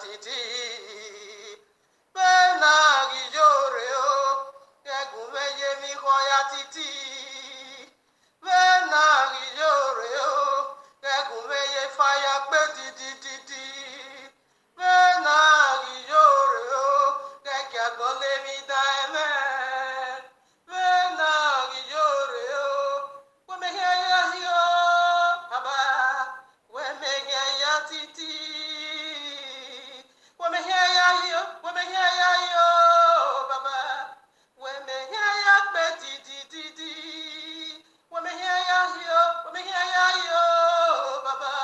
titi. Bena gijoreo, egumeye mi hoya titi. Bena gijoreo, egumeye fire pe titi. Bena gijoreo, ekiagbole mi daime. Bena gijoreo, wemeheya hiyo, baba, wemeheya titi. Wemeheya hiyo, baba, wemeheya pe titi. Wemeheya hiyo, baba,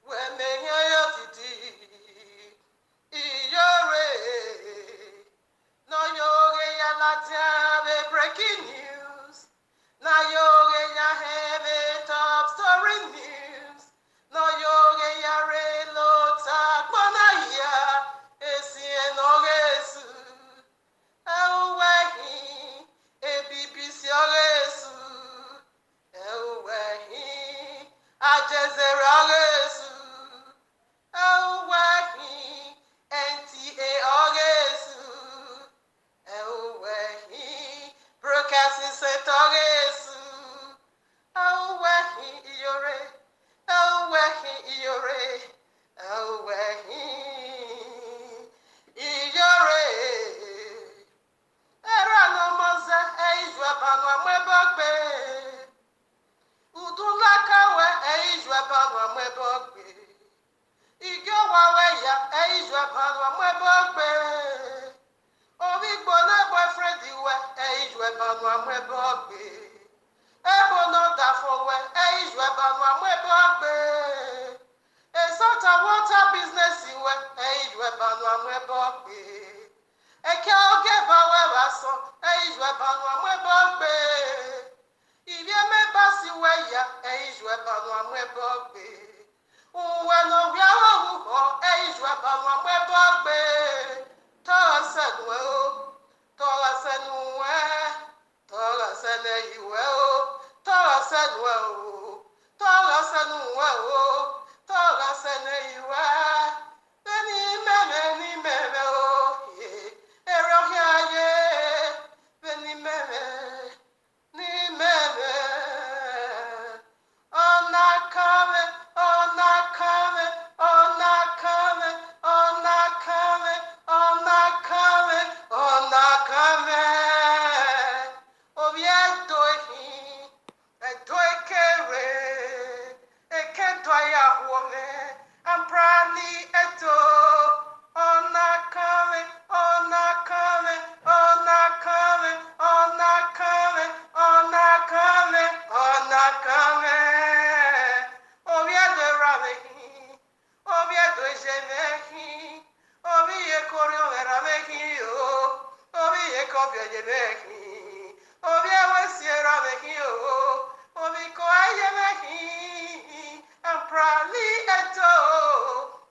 wemeheya titi. Iyore, no yoge ya latiave breaking news. Na yoge ya have top story news. No yoge ya relo takwana ya esi enogesu. Ewehi ebibisi ogesu. Ewehi ajezere ogesu. Ewehi NTA ogesu. Ewehi broadcasting set ogesu. Ewehi iyore. Ewehi iyore. Ewehi iyore. Era no moze eijwe banwa mwebogbe. Udulakawe eijwe banwa mwebogbe. Igewawe ya eijwe banwa mwebogbe. Obigbo na boyfriend iwe eijwe banwa mwebogbe. Ebo no dafowe eijwe banwa mwebogbe. Esota water business iwe eijwe banwa mwebogbe. Eke oge bawe baso eijwe banwa mwebogbe. Ibie mebasi we ya eijwe banwa mwebogbe. Uwe no biawo uho eijwe banwa mwebogbe. Tola senwe o, tola senwe, tola sene iwe o, tola senwe o, tola senwe o, tola sene iwe. Ni meme o, ye, erohia ye, ni meme. I'm proudly eto. On not coming, on not coming, on not coming, on not coming, on not coming, on not coming. Oh, we are the ramehi, oh, we are the jemehi, oh, we are Korea ramehi, oh, we are Korea jemehi, oh, we are Sierra mehi, oh, we are jemehi. I'm proudly eto.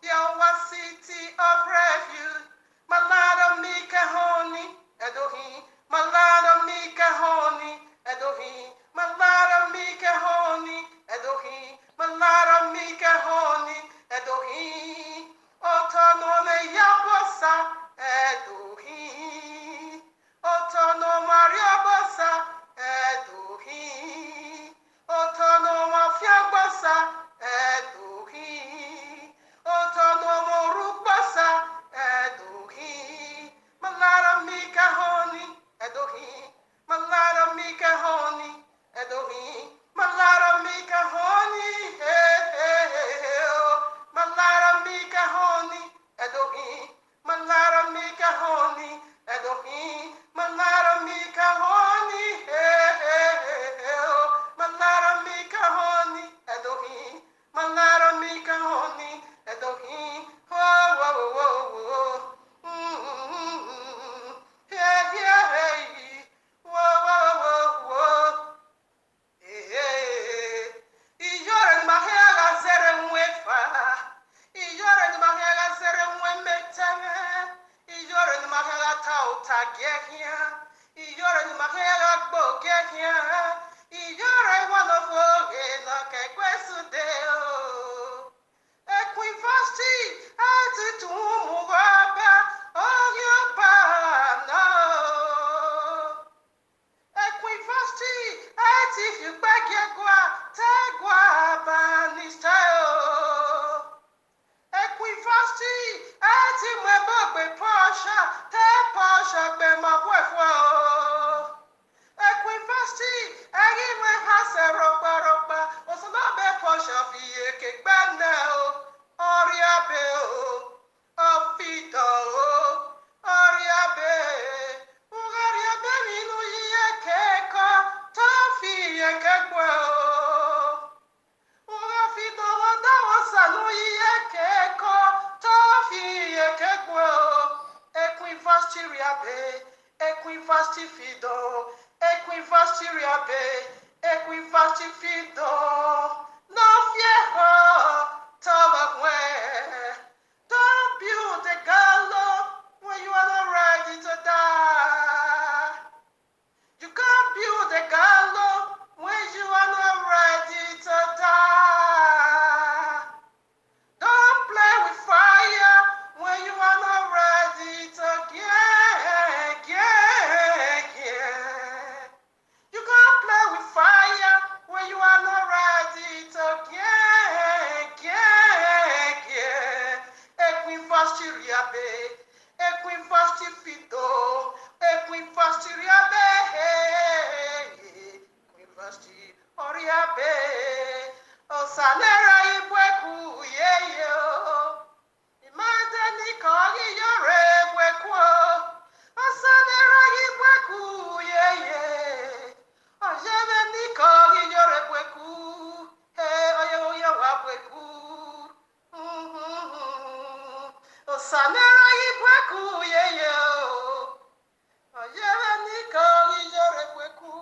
Yawa city of refuge, Malado Mikahoni, Edohi, Malado Mikahoni, Edohi, Malado Mikahoni. Oriabe, Osanera Ibweku, Yeyo, Imagine Kagi Yore Bwekwo, Osanera Ibweku, Yeye, Ojebe Kagi Yore Bweku, Hey, Oyo Wabweku, Osanera Ibweku, Yeyo, Ojebe Kagi Yore Bweku.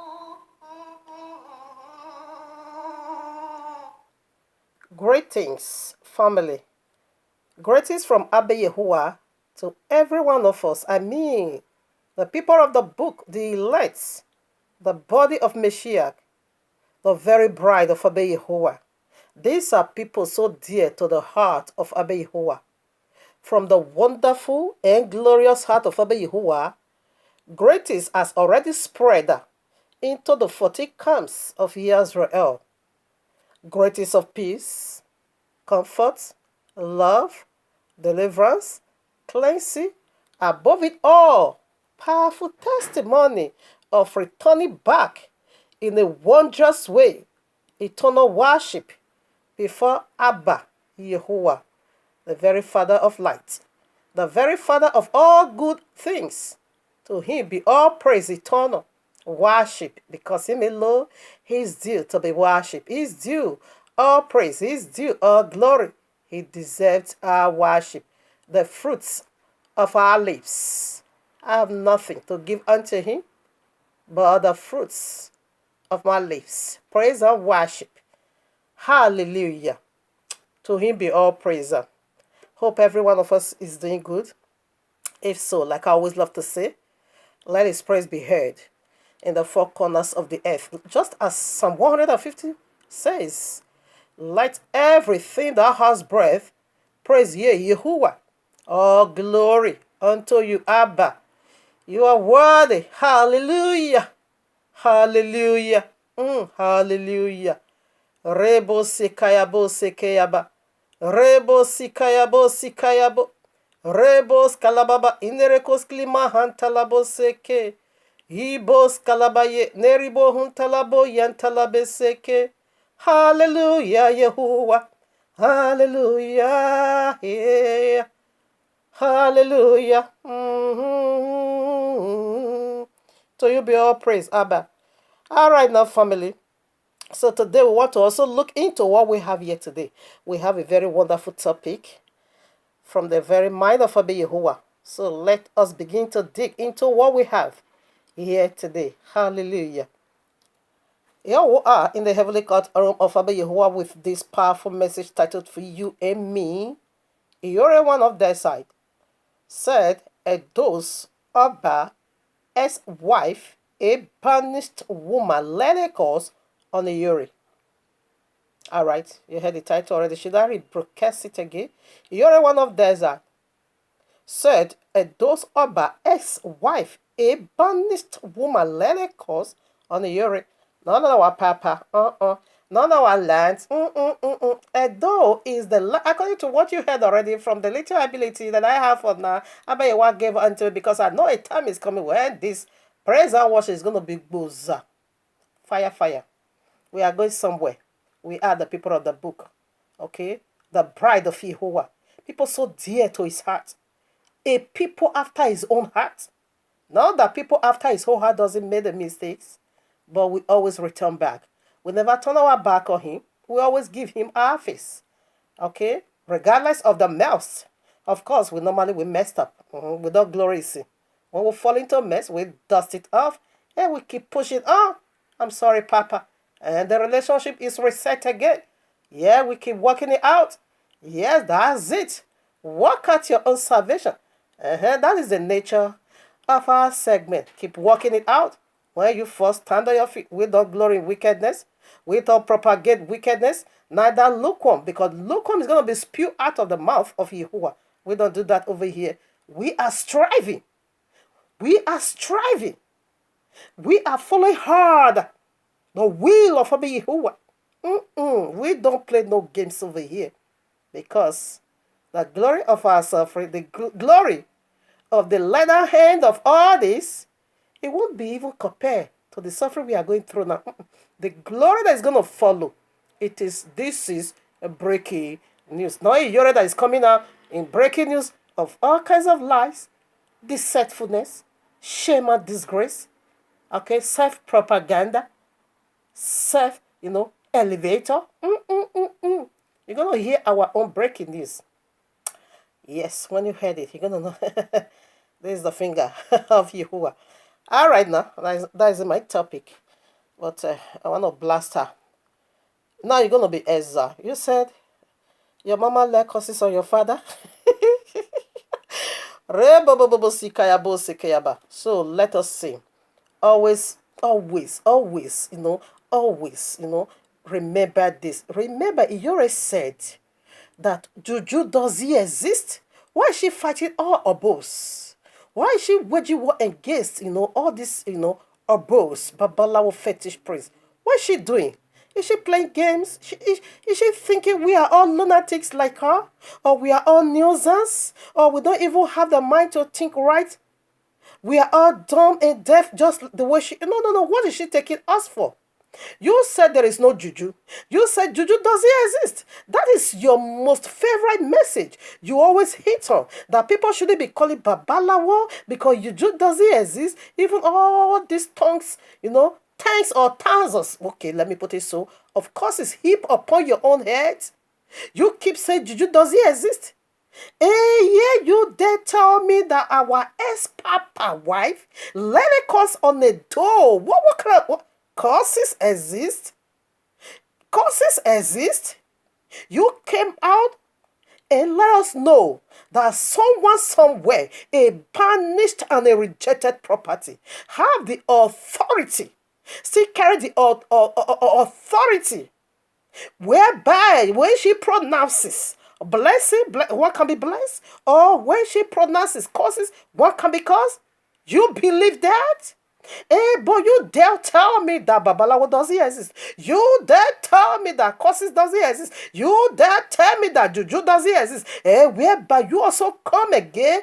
Greetings, family. Greetings from Abba Yahuwah to every one of us. I mean, the people of the book, the elect, the body of Mashiach, the very bride of Abba Yahuwah. These are people so dear to the heart of Abba Yahuwah. From the wonderful and glorious heart of Abba Yahuwah, greetings has already spread into the 40 camps of Israel. Greetings of peace, comfort, love, deliverance, cleansing, above it all, powerful testimony of returning back in a wondrous way, eternal worship before Abba Yahuwah, the very Father of light, the very Father of all good things. To him be all praise eternal worship, because him alone is due to be worshipped. He is due all praise. He is due all glory. He deserves our worship. The fruits of our lips. I have nothing to give unto him but the fruits of my lips. Praise and worship. Hallelujah. To him be all praise. Hope every one of us is doing good. If so, like I always love to say, let his praise be heard in the four corners of the earth. Just as Psalm 150 says, let everything that has breath praise ye, Yahuwah. All glory unto you, Abba. You are worthy. Hallelujah. Hallelujah. Hallelujah. Rebo sikayabo sikayaba. Rebo sikayabo sikayabo. Rebo skalababa inerekos klima hantalabo seke. Ibos kalabaye neribo huntalabo yantalabe seke. Hallelujah, Yahuwah. Hallelujah. Yeah. Hallelujah. To you be all praise, Abba. All right, now, family. So today we want to also look into what we have here today. We have a very wonderful topic from the very mind of Abba Yahuwah. So let us begin to dig into what we have here today. Hallelujah. Here we are in the heavenly court room of Abba Yahuwah with this powerful message titled For You and Me. You're one of their side. Said a dose Abba as wife, a banished woman, led a course on a Uri. Alright, you heard the title already. Should I rebroadcast it again? You're one of desert. Said a dose Abba ex-wife, a banished woman, led a course on a Uri. None of our papa, none of our lands, Edo is the, according to what you heard already from the little ability that I have for now, Abba Yahuwah gave unto me, because I know a time is coming when this praise and worship is going to be booza. Fire, fire. We are going somewhere. We are the people of the book. Okay? The bride of Yahuwah. People so dear to his heart. A people after his own heart. Not that people after his own heart doesn't make the mistakes, but we always return back. We never turn our back on him. We always give him our face. Okay? Regardless of the mess. Of course, we messed up. Without glory sin. When we fall into a mess, we dust it off and we keep pushing on. I'm sorry, Papa. And the relationship is reset again. Yeah, we keep working it out. Yes, that's it. Work out your own salvation. That is the nature of our segment. Keep working it out. When you first stand on your feet, without glory in wickedness, without propagate wickedness, neither lukewarm, because lukewarm is going to be spewed out of the mouth of Yahuwah. We don't do that over here. We are striving. We are striving. We are following hard the will of Abba Yahuwah. We don't play no games over here, because the glory of our suffering, the glory of the latter hand of all this, it won't be even compared to the suffering we are going through now. The glory that is going to follow. This is a breaking news. Not a Yore that is coming out in breaking news of all kinds of lies, deceitfulness, shame and disgrace, okay, self-propaganda, elevator. You're going to hear our own breaking news. Yes, when you heard it, you're going to know. This is the finger of Yahuwah. All right, now, that is my topic. But I want to blast her. Now you're going to be Ezra. You said your mama let curses on your father. So let us see. Always, always, always, always, remember this. Remember, Iyore said that Juju, does he exist? Why is she fighting all Obos? Why is she waging war against, all this, Obos, Babalawo fetish priests? What is she doing? Is she playing games? Is she thinking we are all lunatics like her? Or we are all nuisance? Or we don't even have the mind to think right? We are all dumb and deaf just the way she... No, no, no. What is she taking us for? You said there is no juju. You said juju doesn't exist. That is your most favorite message. You always hit on that people shouldn't be calling babalawo because juju doesn't exist. Even all these tongues, thanks or thousands. Okay, let me put it so. Of course, it's heap upon your own head. You keep saying juju doesn't exist. Hey, yeah, you dare tell me that our ex-papa wife let a curse on the door. What kind of curses exist? Curses exist? You came out and let us know that someone somewhere, a banished and a rejected property, have the authority, still carry the authority, whereby when she pronounces blessing, what can be blessed? Or when she pronounces curses, what can be caused? You believe that? But you dare tell me that Babalawo doesn't exist. You dare tell me that curses doesn't exist. You dare tell me that Juju doesn't exist. Whereby you also come again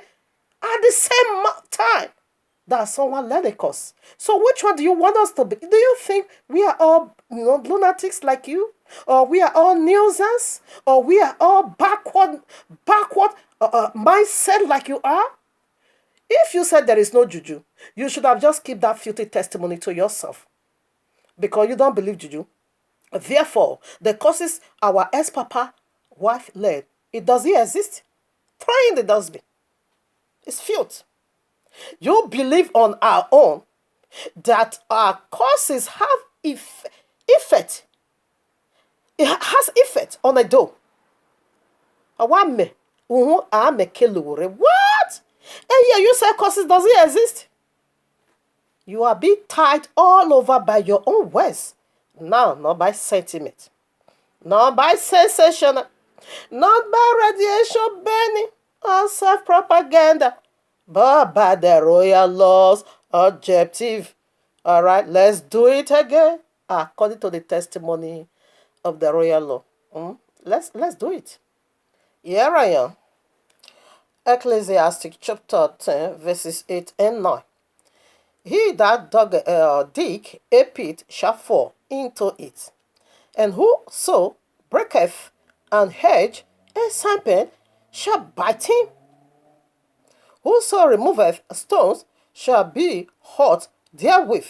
at the same time that someone led a curse. So which one do you want us to be? Do you think we are all lunatics like you? Or we are all nuisance? Or we are all backward mindset like you are? If you said there is no juju, you should have just kept that filthy testimony to yourself. Because you don't believe juju. Therefore, the curses our ex-papa wife led, it doesn't exist. Throw in the dustbin. It's filth. You believe on our own that our curses have effect. It has effect on a door. What? And yeah, you say curses doesn't exist. You are being tied all over by your own words. Now, not by sentiment. Not by sensation. Not by radiation burning or self-propaganda. But by the royal laws objective. Alright, let's do it again. According to the testimony of the royal law. Let's do it. Here I am. Ecclesiastic chapter 10, verses 8 and 9. He that dig a pit shall fall into it, and whoso breaketh an hedge, a serpent shall bite him. Whoso removeth stones shall be hurt therewith,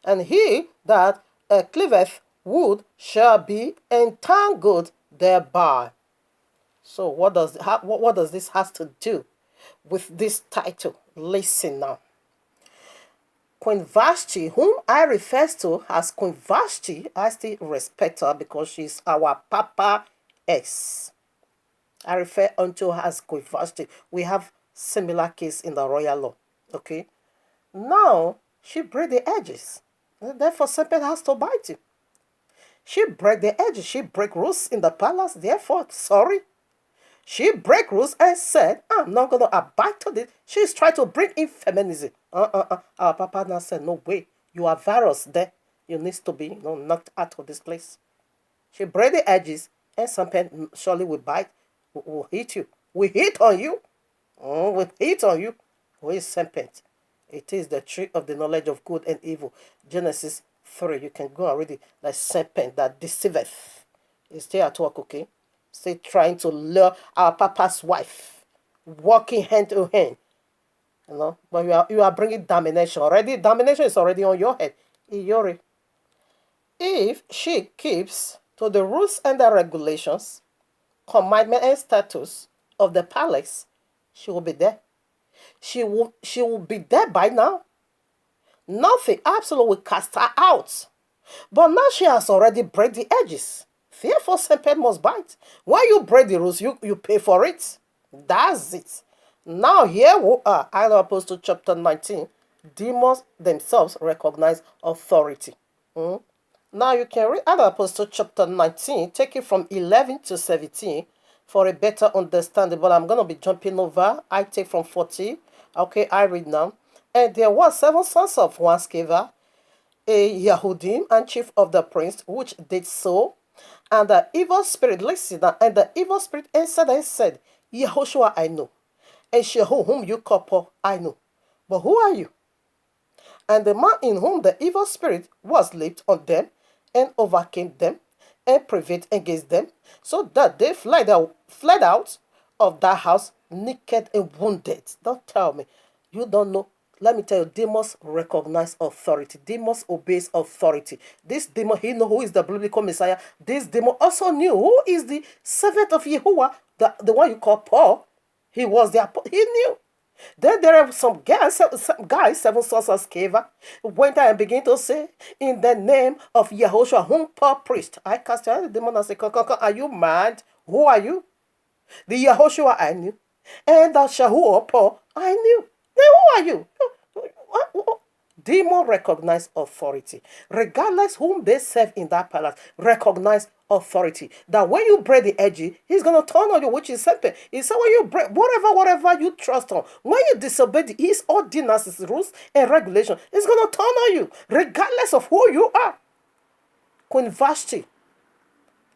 and he that cleaveth wood shall be entangled thereby. So what does this has to do with this title? Listen now. Queen Vashti, whom I refer to as Queen Vashti, I still respect her because she's our Papa ex. I refer unto her as Queen Vashti. We have similar case in the royal law. Okay. Now she break the edges. Therefore, serpent has to bite you. She break the edges. She break rules in the palace. Therefore, sorry. She break rules and said, I'm not going to abide to this. She's trying to bring in feminism. Our Papa now said, no way. You are virus there. You need to be knocked out of this place. She break the edges and something surely will bite. Will hit you. We hit on you. We hit on you. Who is serpent? It is the tree of the knowledge of good and evil. Genesis 3. You can go and read it. The serpent that deceiveth. Is still at work, okay? Still trying to lure our papa's wife. Walking hand to hand. But you are bringing domination. Already, domination is already on your head. Iyori. If she keeps to the rules and the regulations, commandment and status of the palace, she will be there. She will be there by now. Nothing absolutely will cast her out. But now she has already break the edges. Therefore, serpent must bite. When you break the rules, you pay for it. That's it. Now here we are, Acts of Apostles chapter 19. Demons themselves recognize authority. Now you can read Acts of Apostles chapter 19, take it from 11 to 17 for a better understanding. But I'm going to be jumping over. I take from 40. Okay, I read now. And there were 7 sons of one Sceva, a Yahudim and chief of the prince, which did so. And the evil spirit listened, and the evil spirit answered and said, Yehoshua I know, and Shehu whom you call Paul I know. But who are you? And the man in whom the evil spirit was leaped on them, and overcame them, and prevailed against them, so that they fled out of that house naked and wounded. Don't tell me. You don't know. Let me tell you, demons recognize authority. Demons obeys authority. This demon, he know who is the biblical Messiah. This demon also knew who is the servant of Yahuwah, the one you call Paul. He was the he knew. Then there are some guys, 7 sons of Sceva, went out and began to say, in the name of Yehoshua, whom Paul preached. I cast out the demon and said, are you mad? Who are you? The Yehoshua I knew, and the Shahu Paul I knew. Then who are you? Demon recognize authority. Regardless whom they serve in that palace, recognize authority. That when you break the edge, he's going to turn on you, which is simple. He said when you break, whatever you trust on, when you disobey his ordinances, rules, and regulations, he's going to turn on you, regardless of who you are. Queen Vashti,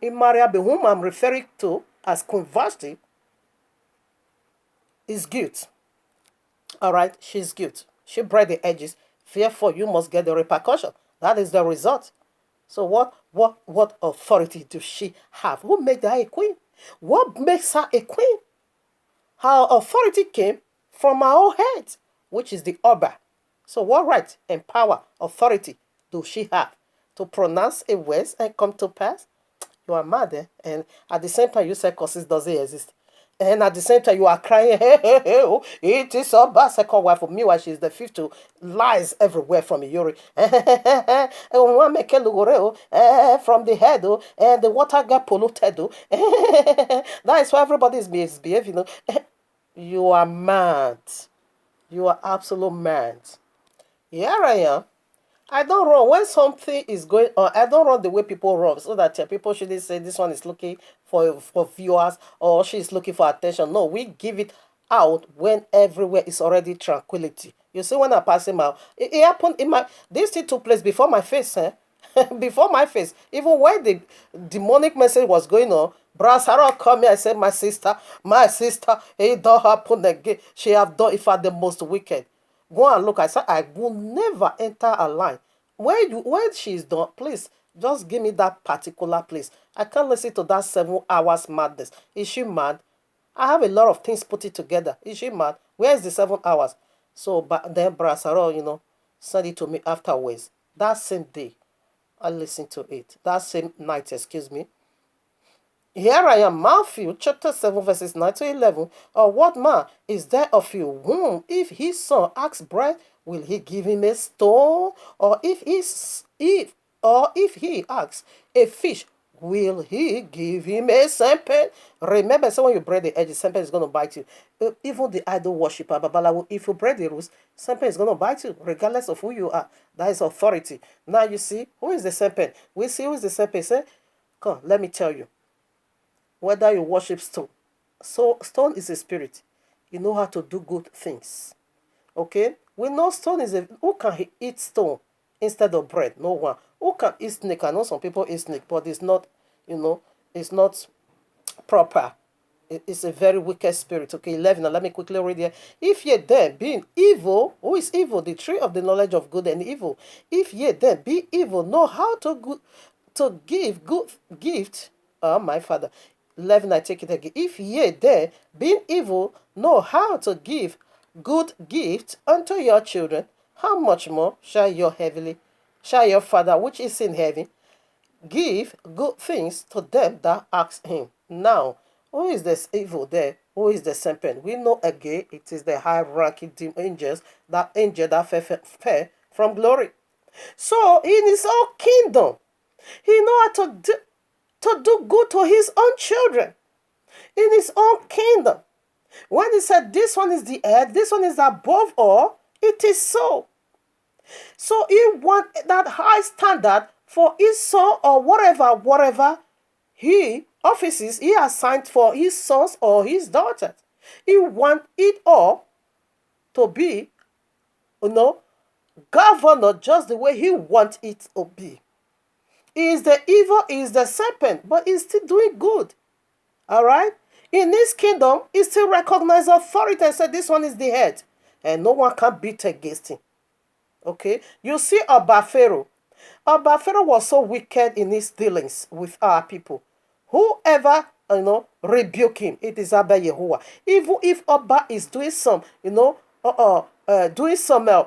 in Mariabe, whom I'm referring to as Queen Vashti, is guilt. All right, she's guilt. She break the edges. Therefore, you must get the repercussion. That is the result. So what authority does she have? Who made her a queen? What makes her a queen? Her authority came from her own head, which is the Oba. So what right and power, authority does she have to pronounce a word and come to pass? You are mad, eh? And at the same time, you say curses doesn't exist. And at the same time, you are crying, hey, oh, it is a bad second wife of me, while she's the fifth to lies everywhere from Yuri. From the head, and the water got polluted. That is why everybody is misbehaving. You are mad. You are absolute mad. Here I am. I don't run when something is going on. I don't run the way people run, so that people shouldn't say this one is looking for viewers or she is looking for attention. No, we give it out when everywhere is already tranquility. You see, when I pass him out, it happened in my. This thing took place before my face, before my face. Even when the demonic message was going on, Brasaro called me. I said, my sister, it don't happen again. She have done if the most wicked. Go and look. I said, I will never enter a line. When she's done, please just give me that particular place. I can't listen to that 7 hours madness. Is she mad? I have a lot of things put it together. Is she mad? Where is the 7 hours? So, but then Brasaro, send it to me afterwards. That same day, I listened to it. That same night, excuse me. Here I am, Matthew chapter 7, verses 9 to 11. Or what man is there of you whom, if his son asks bread, will he give him a stone? Or if he asks a fish, will he give him a serpent? Remember, so when you break the edge, the serpent is going to bite you. Even the idol worshiper, Babalawo, if you break the rules, serpent is going to bite you, regardless of who you are. That is authority. Now you see, who is the serpent? We see who is the serpent. Say, come, let me tell you. Whether you worship stone. So stone is a spirit. You know how to do good things. Okay? We know stone is a... Who can eat stone instead of bread? No one. Who can eat snake? I know some people eat snake, but it's not, it's not proper. It's a very wicked spirit. Okay, 11. Now let me quickly read here. If ye then, being evil, who is evil? The tree of the knowledge of good and evil. If ye then be evil, know how to give good gift. My Father. 11. I take it again. If ye then, being evil, know how to give good gift unto your children, how much more shall your Father which is in heaven give good things to them that ask him? Now, who is this evil there? Who is the serpent? We know again it is the high ranking angels, that angel that fell from glory. So in his own kingdom, he know how to do good to his own children. In his own kingdom. When he said this one is the head, this one is above all, it is so. So he want that high standard for his son or whatever he offices he assigned for his sons or his daughters. He want it all to be, governed just the way he want it to be. He is the evil, he is the serpent, but he's still doing good. All right? In his kingdom, he still recognizes authority and said this one is the head. And no one can beat against him. Okay? You see Oba Pharaoh. Oba Pharaoh was so wicked in his dealings with our people. Whoever, rebuke him, it is Abba Yehovah. Even if Oba is doing some, doing some,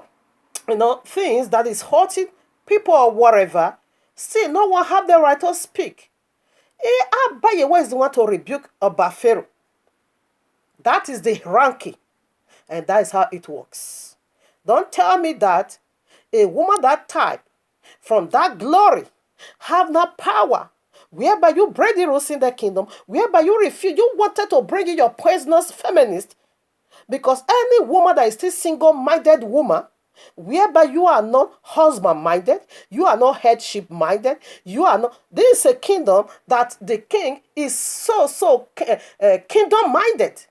things that is hurting people or whatever, still no one have the right to speak. Abba Yehovah is the one to rebuke Oba Pharaoh. That is the ranking. And that is how it works. Don't tell me that a woman that type, from that glory, have no power, whereby you break the rules in the kingdom, whereby you refuse, you wanted to bring in your poisonous feminist, because any woman that is still single-minded woman, whereby you are not husband-minded, you are not headship-minded, you are not, this is a kingdom that the king is so kingdom-minded.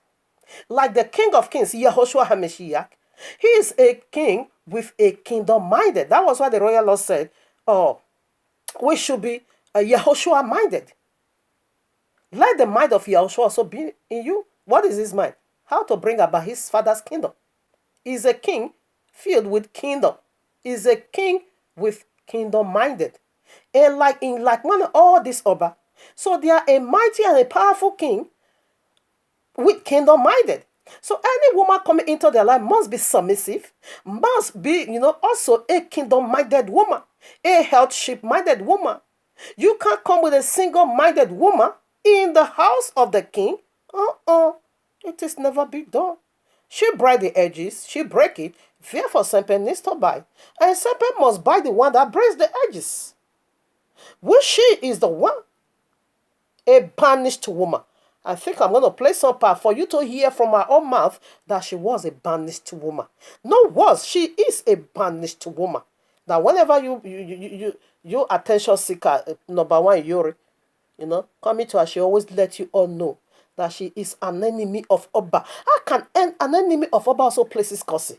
Like the King of Kings, Yehoshua HaMashiach, he is a king with a kingdom-minded. That was why the royal law said, we should be Yehoshua-minded. Let the mind of Yehoshua also be in you. What is his mind? How to bring about his father's kingdom. He's a king filled with kingdom. He's a king with kingdom-minded. And like one of all this Oba. So they are a mighty and a powerful king with kingdom-minded. So any woman coming into their life must be submissive, must be, also a kingdom-minded woman, a healthship-minded woman. You can't come with a single-minded woman in the house of the king. It is never be done. She break the edges, she break it, therefore serpent needs to bite. And serpent must bite the one that breaks the edges. Which she is the one, a banished woman. I think I'm going to play some part for you to hear from her own mouth that she was a banished woman. She is a banished woman. That whenever you attention seeker, number one, Yuri, coming to her, she always let you all know that she is an enemy of Oba. How can an enemy of Oba also places curses?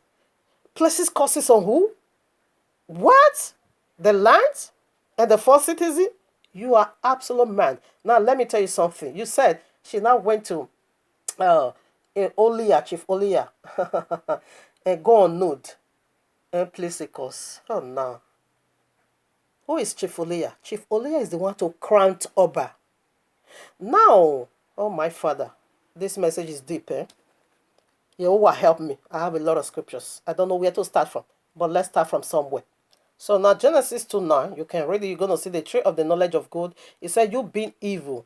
Places curses on who? What? The land and the first citizen? You are absolute man. Now let me tell you something. You said she now went to Chief Olia, and go on nude and place a curse. Oh no. Who is Chief Olia? Chief Olia is the one to crown Oba. Now, oh my Father, this message is deep, Yehovah help me. I have a lot of scriptures. I don't know where to start from, but let's start from somewhere. So now Genesis 2:9, you can read it, you're going to see the tree of the knowledge of good. It said, you being evil,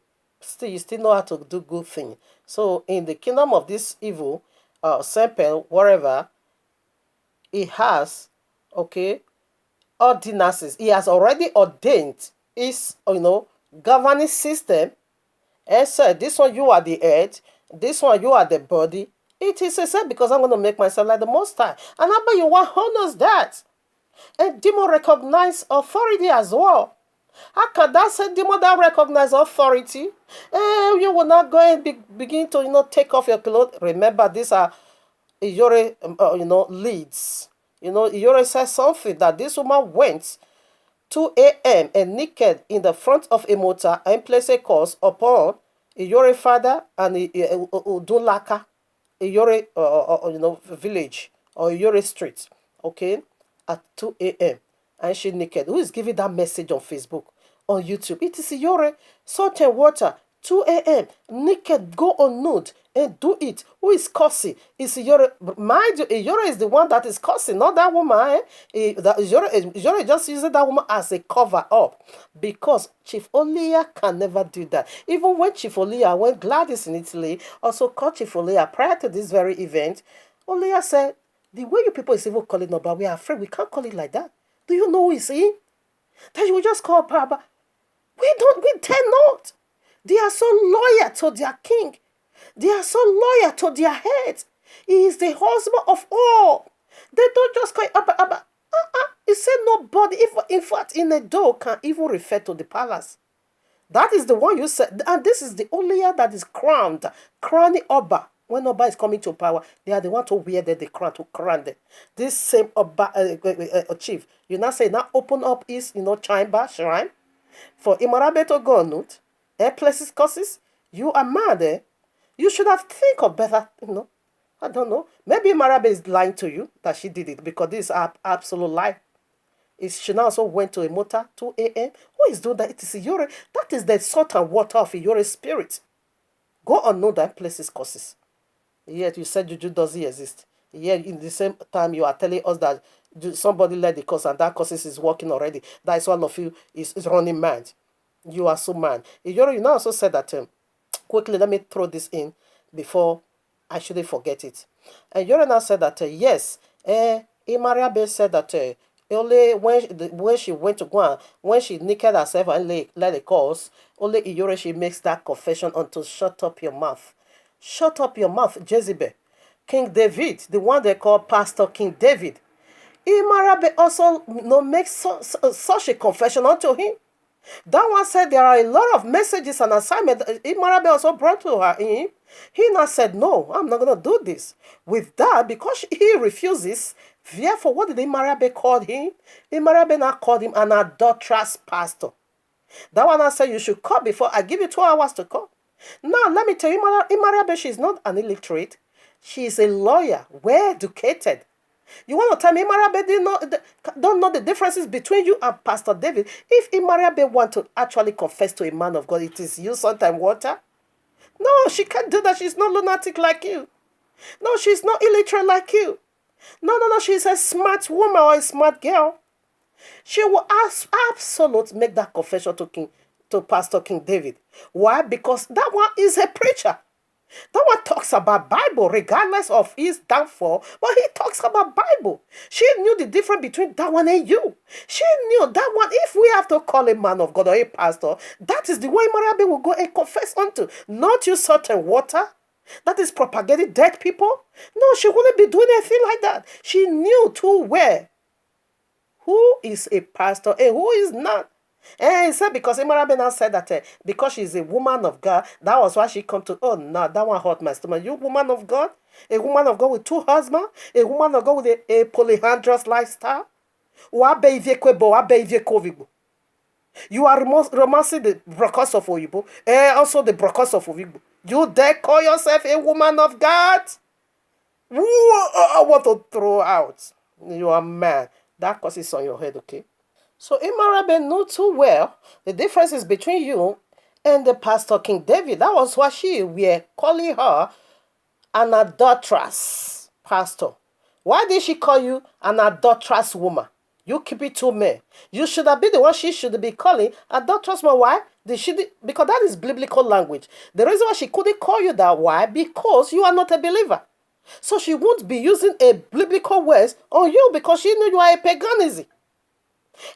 you still know how to do good things. So in the kingdom of this evil, serpent, wherever, he has, ordinances. He has already ordained his, governing system and said, this one you are the head, this one you are the body. It is a said because I'm going to make myself like the Most High. And Abba Yehovah honors that. And demon recognize authority as well. How can that say demon that recognize authority? You will not go and begin to, take off your clothes. Remember, these are Iyore, leads. Iyore says something that this woman went 2 a.m. and naked in the front of a motor and placed a curse upon Iyore father and Udunlaka, Iyore, village or Iyore street, okay, at 2 a.m. And she naked. Who is giving that message on Facebook, on YouTube? It is Iyore, salt and water, 2 a.m. Naked, go on nude and do it. Who is cursing? It's Iyore. Mind you, Iyore is the one that is cursing, not that woman. Iyore just using that woman as a cover up because Chief Olia can never do that. Even when Chief Olia, when Gladys in Italy also called Chief Olia prior to this very event, Olia said, the way you people is even calling Oba, we are afraid. We can't call it like that. Do you know who is he? That you will just call Baba. We dare not. They are so loyal to their king. They are so loyal to their head. He is the husband of all. They don't just call Abba, Abba. He said nobody, if in fact, in a door can even refer to the palace. That is the one you said, and this is the only year that is crowned, crowning Oba. When Oba is coming to power, they are the one to wear the crown, to crown them. This same Oba chief, you now say, now open up his, chamber, shrine, for Imarabe to go on, places, causes. You are mad, eh? You should have think of better, I don't know. Maybe Imarabe is lying to you that she did it because this is absolute lie. She now also went to a motor 2 a.m. Who is doing that? It is Iyore. That is the salt and water of Iyore spirit. Go on, know that places causes. Yet you said Juju doesn't exist. Yet in the same time you are telling us that somebody led the cause and that causes is working already. That is all of you is running mad. You are so mad. Iyore, you now also said that quickly, let me throw this in before I shouldn't forget it. And Iyore now said that yes, Imariabe said that only when she went to go and when she naked herself and let the cause, only Iyore she makes that confession unto shut up your mouth. Shut up your mouth, Jezebel. King David, the one they call Pastor King David. Imarabe also makes such a confession unto him. That one said there are a lot of messages and assignments Imarabe also brought to her. He now said, no, I'm not going to do this. With that, because he refuses, therefore, what did Imarabe call him? Imarabe now called him an adulterous pastor. That one I said, you should call before I give you 2 hours to call. Now, let me tell you, Imarabe, she's not an illiterate. She is a lawyer, well educated. You want to tell me Imarabe don't know the differences between you and Pastor David? If Imarabe want to actually confess to a man of God, it is you, sometime water. No, she can't do that. She's not lunatic like you. No, she's not illiterate like you. No. She's a smart woman or a smart girl. She will absolutely make that confession to Pastor King David. Why? Because that one is a preacher. That one talks about Bible regardless of his downfall, but he talks about Bible. She knew the difference between that one and you. She knew that one, if we have to call a man of God or a pastor, that is the way Mariabe will go and confess unto. Not you salt and water. That is propagating dead people. No, she wouldn't be doing anything like that. She knew too well who is a pastor and who is not. And he said because Imarabe now said that because she's a woman of God, that was why she come to, oh no, that one hurt my stomach. You woman of God? A woman of God with 2 husbands? A woman of God with a polyandrous lifestyle? You are romancing the brokers of Oyibo and also the brokers of Oyibo. You dare call yourself a woman of God? I want to throw out. You are mad. That cause is on your head, okay? So Imarabe knew too well the differences between you and the Pastor King David. That was why she were calling her an adulterous pastor. Why did she call you an adulterous woman? You keep it to me. You should have been the one she should be calling adulterous woman. Why? Because that is biblical language. The reason why she couldn't call you that, why? Because you are not a believer. So she won't be using a biblical words on you because she knew you are a paganism.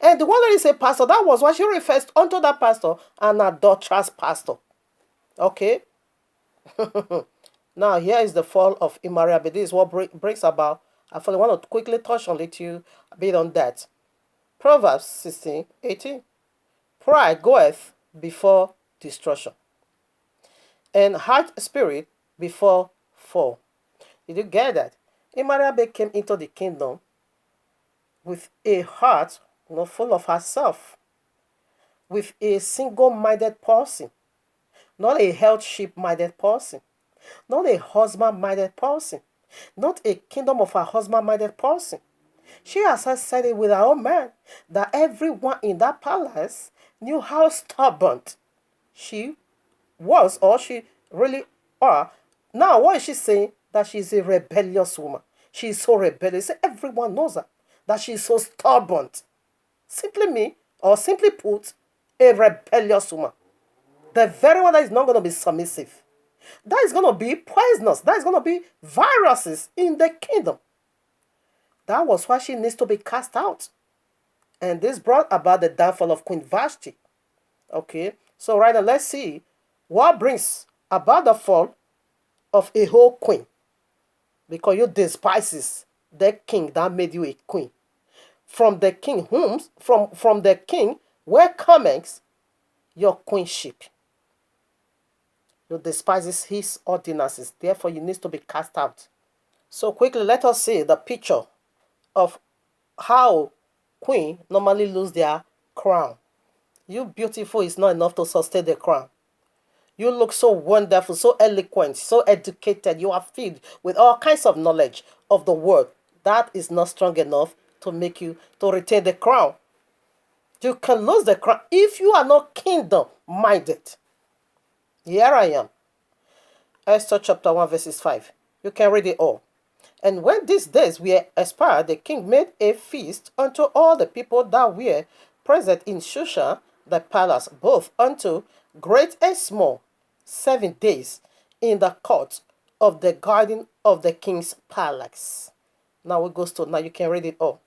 And the one that is a pastor, that was what she refers unto that pastor, an adulterous pastor. Okay? Now, here is the fall of Imarabe. This is what brings about. I want to quickly touch on it you a bit on that. Proverbs 16:18. Pride goeth before destruction, and hard spirit before fall. Did you get that? Imarabe came into the kingdom with a heart full of herself, with a single-minded person, not a healthship-minded person, not a husband-minded person, not a kingdom of a husband-minded person. She has said it with her own man that everyone in that palace knew how stubborn she was, or she really are. Now, what is she saying? That she's a rebellious woman. She's so rebellious. Everyone knows her. That she's so stubborn. Simply me, or simply put, a rebellious woman. The very one that is not going to be submissive. That is going to be poisonous. That is going to be viruses in the kingdom. That was why she needs to be cast out. And this brought about the downfall of Queen Vashti. Okay, so right now let's see what brings about the fall of a whole queen. Because you despises the king that made you a queen. From the king from the king where comes your queenship. You despises his ordinances. Therefore, you need to be cast out. So quickly, let us see the picture of how queen normally lose their crown. You beautiful is not enough to sustain the crown. You look so wonderful, so eloquent, so educated. You are filled with all kinds of knowledge of the word. That is not strong enough to make you to retain the crown. You can lose the crown if you are not kingdom minded. Here I am. Esther chapter 1 verses 5. You can read it all. And when these days were expired, the king made a feast unto all the people that were present in Shushan the palace, both unto great and small, 7 days in the court of the garden of the king's palace. Now we go to now you can read it all.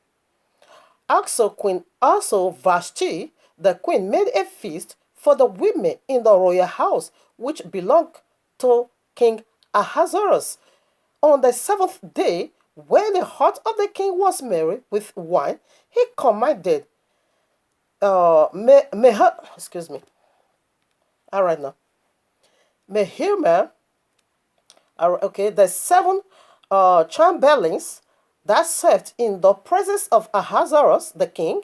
Also Vashti, the queen, made a feast for the women in the royal house, which belonged to King Ahasuerus. On the 7th day, when the heart of the king was merry with wine, he commanded excuse me. All right now. Mehumah, okay, the 7 chamberlains that served in the presence of Ahasuerus the king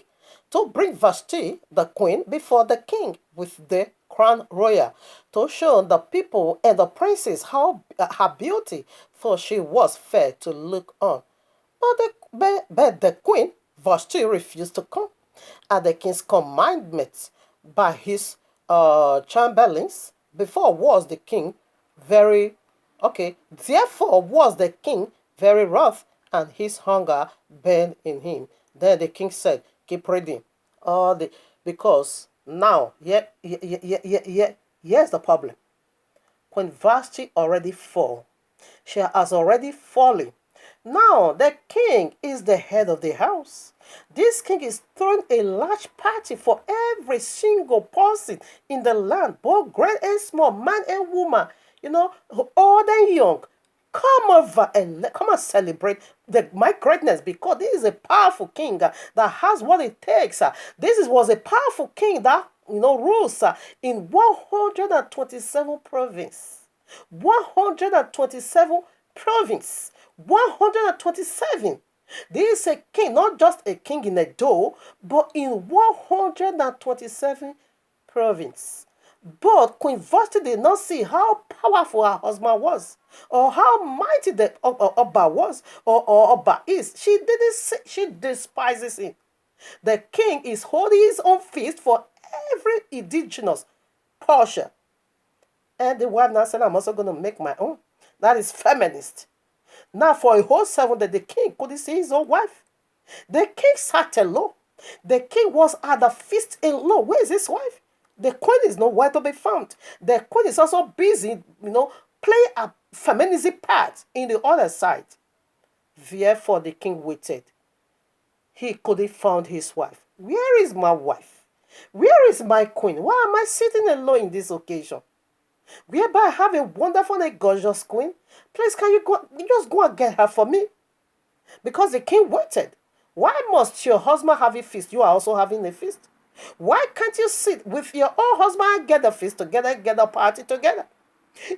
to bring Vashti the queen before the king with the crown royal, to show the people and the princes how her beauty, for she was fair to look on. But the queen Vashti refused to come at the king's commandment by his chamberlains. Before was the king very okay. Therefore was the king very wroth, and his hunger burned in him. Then the king said, "Keep reading." Because now, here's the problem. Queen Vashti already fall. She has already fallen. Now the king is the head of the house. This king is throwing a large party for every single person in the land, both great and small, man and woman, old and young. Come over and come and celebrate my greatness, because this is a powerful king that has what it takes. This was a powerful king that rules in 127 province. 127 province. 127. This is a king, not just a king in a door, but in 127 province. But Queen Vashti did not see how powerful her husband was, or how mighty the Oba was, or Oba is. She didn't see, she despises him. The king is holding his own feast for every indigenous portion. And the wife now said, "I'm also going to make my own." That is feminist. Now for a whole 7 days, the king couldn't see his own wife. The king sat alone. The king was at the feast alone. Where is his wife? The queen is nowhere to be found. The queen is also busy, playing a feminism part in the other side. Therefore, the king waited. He couldn't find his wife. Where is my wife? Where is my queen? Why am I sitting alone in this occasion? Whereby I have a wonderful and gorgeous queen. Please, can you just go and get her for me? Because the king waited. Why must your husband have a feast? You are also having a feast. Why can't you sit with your own husband and get the feast together, get the party together?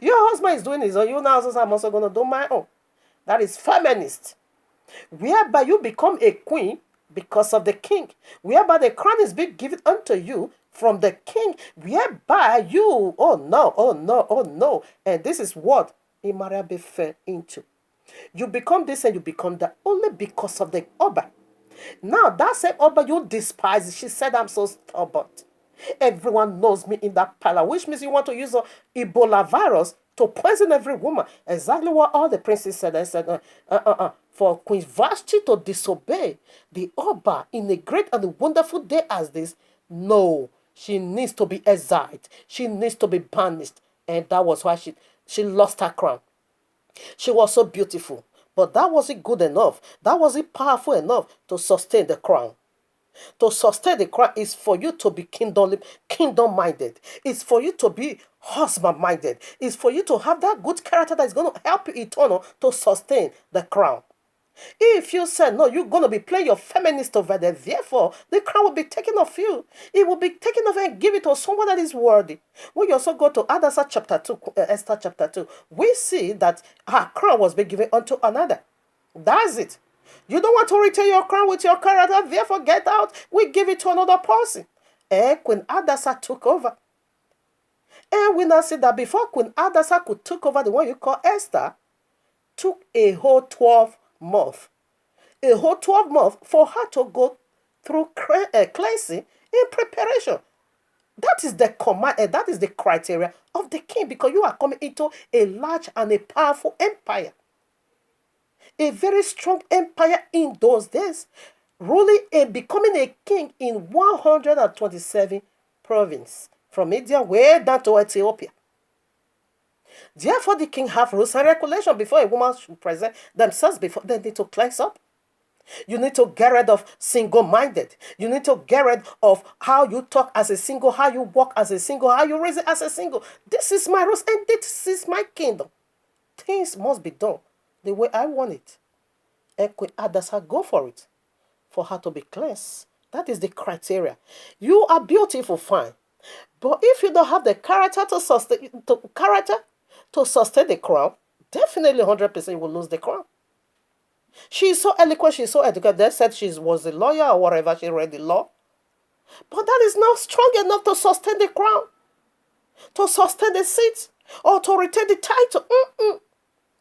Your husband is doing his own. You now say, "I'm also going to do my own." That is feminist. Whereby you become a queen because of the king. Whereby the crown is being given unto you from the king, whereby you, oh no, oh no, oh no. And this is what Imarabe fell into. You become this and you become that only because of the Oba. Now, that same Oba you despise, she said, I'm so stubborn. Everyone knows me in that palace, which means you want to use a Ebola virus to poison every woman. Exactly what all the princes said. I said, for Queen Vashti to disobey the Oba in a great and a wonderful day as this, no, she needs to be exiled. She needs to be banished. And that was why she lost her crown. She was so beautiful, but that wasn't good enough. That wasn't powerful enough to sustain the crown. To sustain the crown is for you to be kingdom minded. It's for you to be husband minded. It's for you to have that good character that is going to help you eternal to sustain the crown. If you said no, you're going to be playing your feminist over there, therefore the crown will be taken off you. It will be taken off and give it to someone that is worthy. When you also go to Hadassah chapter 2, Esther chapter 2, we see that her crown was being given unto another. That's it. You don't want to retain your crown with your character, therefore get out. We give it to another person. And Queen Hadassah took over. And we now see that before Queen Hadassah could take over, the one you call Esther, took a whole 12 months. A whole 12 months for her to go through cleansing in preparation. That is the command, and that is the criteria of the king, because you are coming into a large and a powerful empire. A very strong empire in those days, ruling and becoming a king in 127 provinces, from India way down to Ethiopia. Therefore, the king have rules and regulations before a woman should present themselves before they need to cleanse up. You need to get rid of single-minded. You need to get rid of how you talk as a single, how you walk as a single, how you reason as a single. This is my rules and this is my kingdom. Things must be done the way I want it. And Queen Hadassah go for it, for her to be cleansed. That is the criteria. You are beautiful, fine. But if you don't have the character to sustain the crown, definitely 100% you will lose the crown. She is so eloquent, she is so educated. They said she was a lawyer or whatever, she read the law. But that is not strong enough to sustain the crown, to sustain the seat, or to retain the title.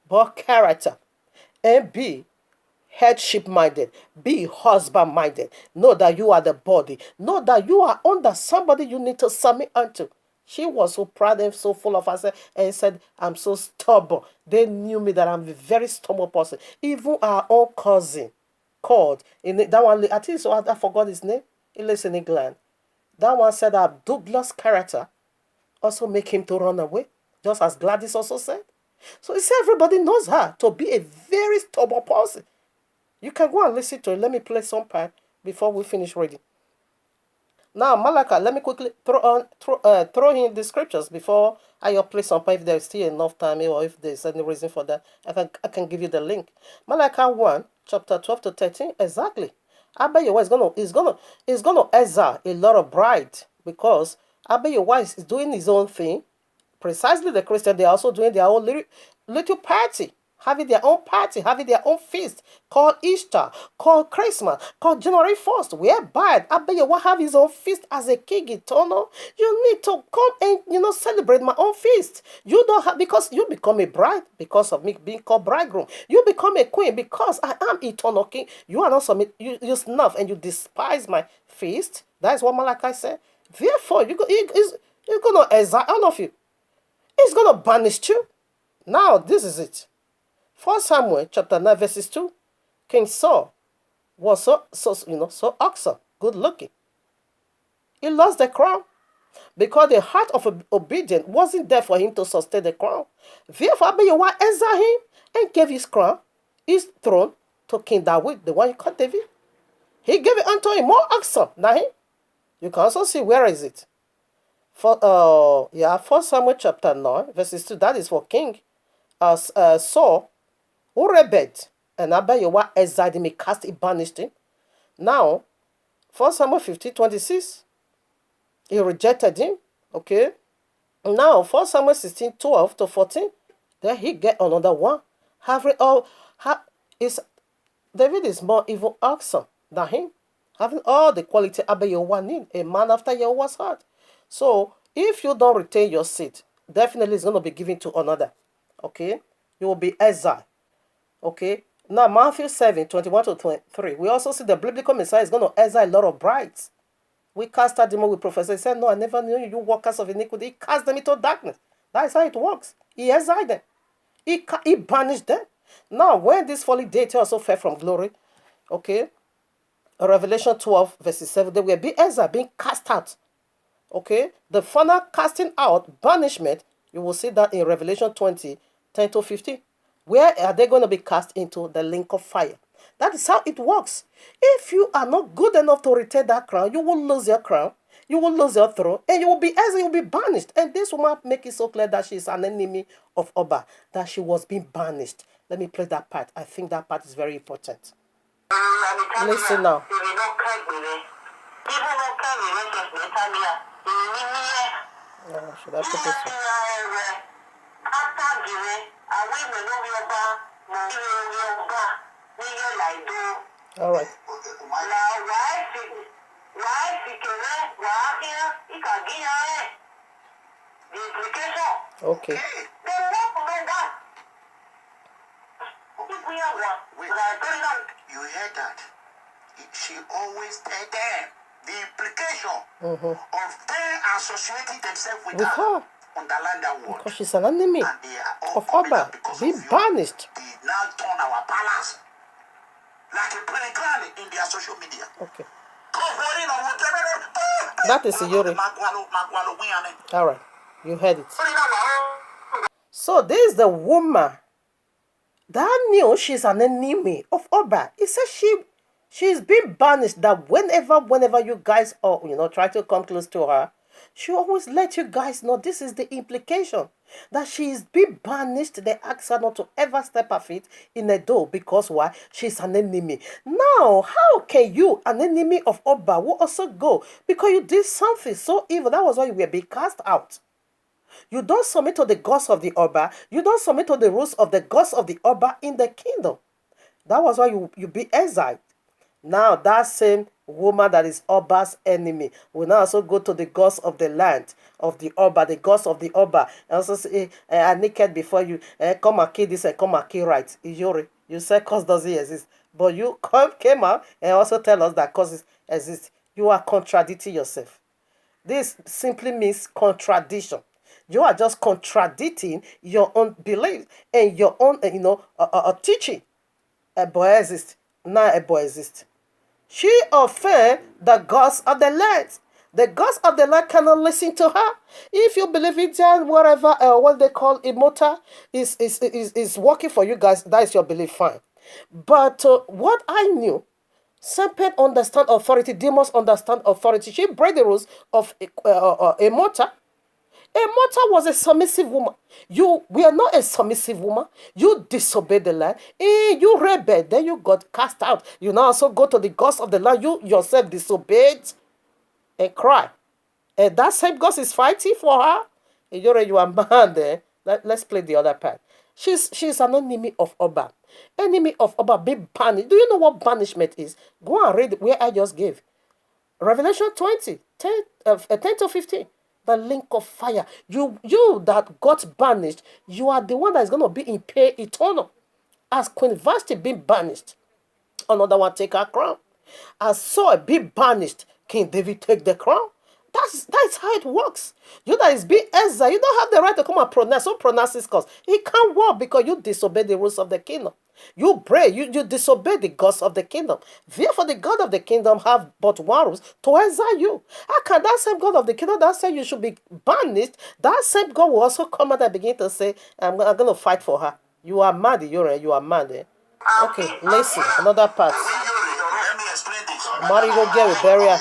But character. And be headship minded, be husband minded. Know that you are the body. Know that you are under somebody you need to submit unto. She was so proud and so full of herself and said, I'm so stubborn. They knew me that I'm a very stubborn person. Even our own cousin called, in that one, I think so, I forgot his name. He lives in England. That one said that Douglas' character also make him to run away, just as Gladys also said. So he said everybody knows her to be a very stubborn person. You can go and listen to it. Let me play some part before we finish reading. Now, Malacca, let me quickly throw in the scriptures before I play some part. If there's still enough time, or if there's any reason for that, I can give you the link. Malacca 1, chapter 12 to 13, exactly. Abayewa is gonna exile a lot of bride, because Abayewa is doing his own thing. Precisely, the Christians, they are also doing their own little party, having their own party, having their own feast, called Easter, called Christmas, called January 1st, whereby Abayewa have his own feast as a king eternal. You need to come and, celebrate my own feast. You don't have, because you become a bride because of me being called bridegroom. You become a queen because I am eternal king. You are not submit, you snuff and you despise my feast. That is what Malachi said. Therefore, you're going to exile all of you. He's going to banish you. Now, this is it. 1 Samuel chapter 9 verses 2. King Saul was so awesome, good looking. He lost the crown because the heart of obedience wasn't there for him to sustain the crown. Therefore, Abayewa exiled him and gave his crown, his throne, to King David, the one you call David. He gave it unto him more awesome than him. You can also see where is it. 1 Samuel chapter 9 verses 2. That is for King Saul, who rebelled, and Abayewa exiled him, he cast, he banished him. Now, 1 Samuel 15:26, he rejected him. Okay. Now, 1 Samuel 16:12 to 14, then he get another one. David is more even awesome than him. Having all the quality Abba Yehovah need, a man after Yehovah's heart. So if you don't retain your seat, definitely it's going to be given to another. Okay? You will be exiled. Okay? Now Matthew 7:21 to 23. We also see the biblical Messiah is going to exile a lot of brides. We cast out demon with prophecy. He said, no, I never knew you, you workers of iniquity. He cast them into darkness. That is how it works. He exiled them. He banished them. Now, when this folly deity also fell from glory, okay, Revelation 12, verses 7, they will be exiled, being cast out. Okay, the final casting out, banishment, you will see that in Revelation 20, 10 to 15. Where are they going to be cast into? The lake of fire. That is how it works. If you are not good enough to retain that crown, you will lose your crown, you will lose your throne, and you will be exiled, you will be banished. And this woman make it so clear that she is an enemy of Oba, that she was being banished. Let me play that part. I think that part is very important. Listen now. Should I put this one? All right. Okay. You heard that? She always tell them the implication of them associating themselves with her. Underline that word. Because she's an enemy of Oba. Be banished. They now turn our palace like a playground in their social media. Okay. That is Yuri. All right. You heard it. So this is the woman that knew she's an enemy of Oba. It says she's been banished, that whenever you guys try to come close to her, she always let you guys know this is the implication. That she's been banished. They ask her not to ever step her feet in a door because why? She's an enemy. Now, how can you, an enemy of Oba, will also go? Because you did something so evil. That was why you were being cast out. You don't submit to the gods of the Oba. You don't submit to the rules of the gods of the Oba in the kingdom. That was why you be exiled. Now that same woman that is Oba's enemy will now also go to the gods of the land of the Oba, the gods of the Oba, and also say, I'm naked before you, come and kill this and come and kill right. Ijori, you said cause doesn't exist, but you came out and also tell us that causes exist. You are contradicting yourself. This simply means contradiction. You are just contradicting your own belief and your own, teaching. A boy exists. Now a boy exists. She offend the gods of the land. The gods of the land cannot listen to her. If you believe it, then whatever, what they call immortal is working for you guys, that is your belief, fine. But what I knew, serpent understand authority, demons understand authority. She break the rules of immortal. Immortal was a submissive woman. You were not a submissive woman. You disobeyed the land. You rebelled. Then you got cast out. You now also go to the gods of the land. You yourself disobeyed and cry. And that same God is fighting for her. You are man there. Let's play the other part. She's an enemy of Oba. Enemy of Oba, be banished. Do you know what banishment is? Go and read where I just gave. Revelation 20, 10 to 15. The link of fire. You that got banished, you are the one that is going to be in pain eternal. As Queen Vashti being banished, another one take her crown. As Saul be banished, King David take the crown. That's how it works. You that is being exiled, you don't have the right to come and pronounce. So pronounce this cause. He can't work because you disobey the rules of the kingdom. You pray, you disobey the gods of the kingdom. Therefore, the God of the kingdom have but one rules to exile you. How can that same God of the kingdom that said you should be banished, that same God will also come out and begin to say, I'm going to fight for her. You are mad, you are mad. Okay, listen, another part. Let me explain this. Mary go get a barrier.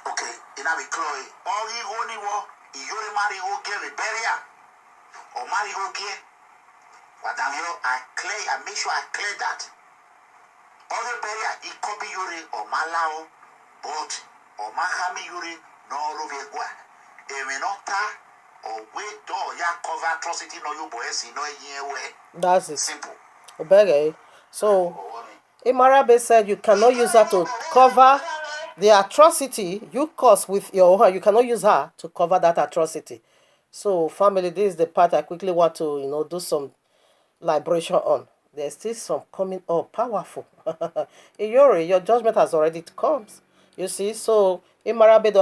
Okay, in a Chloe, all you only want, you marry go get a barrier, or marry go get. But I make sure I clear that. All the barrier, it could be Yuri or Malao, but or Mahami Yuri, no Rovegua. Eminota or wait door, ya cover atrocity, no you boys, no year way. That's it. Simple. Obey. So, Imarabe said you cannot use her to cover the atrocity you caused with your own. You cannot use her to cover that atrocity. So, family, this is the part I quickly want to, do some liberation on. There's still some coming up powerful. Iyori, your judgment has already come. You see, so Imarabe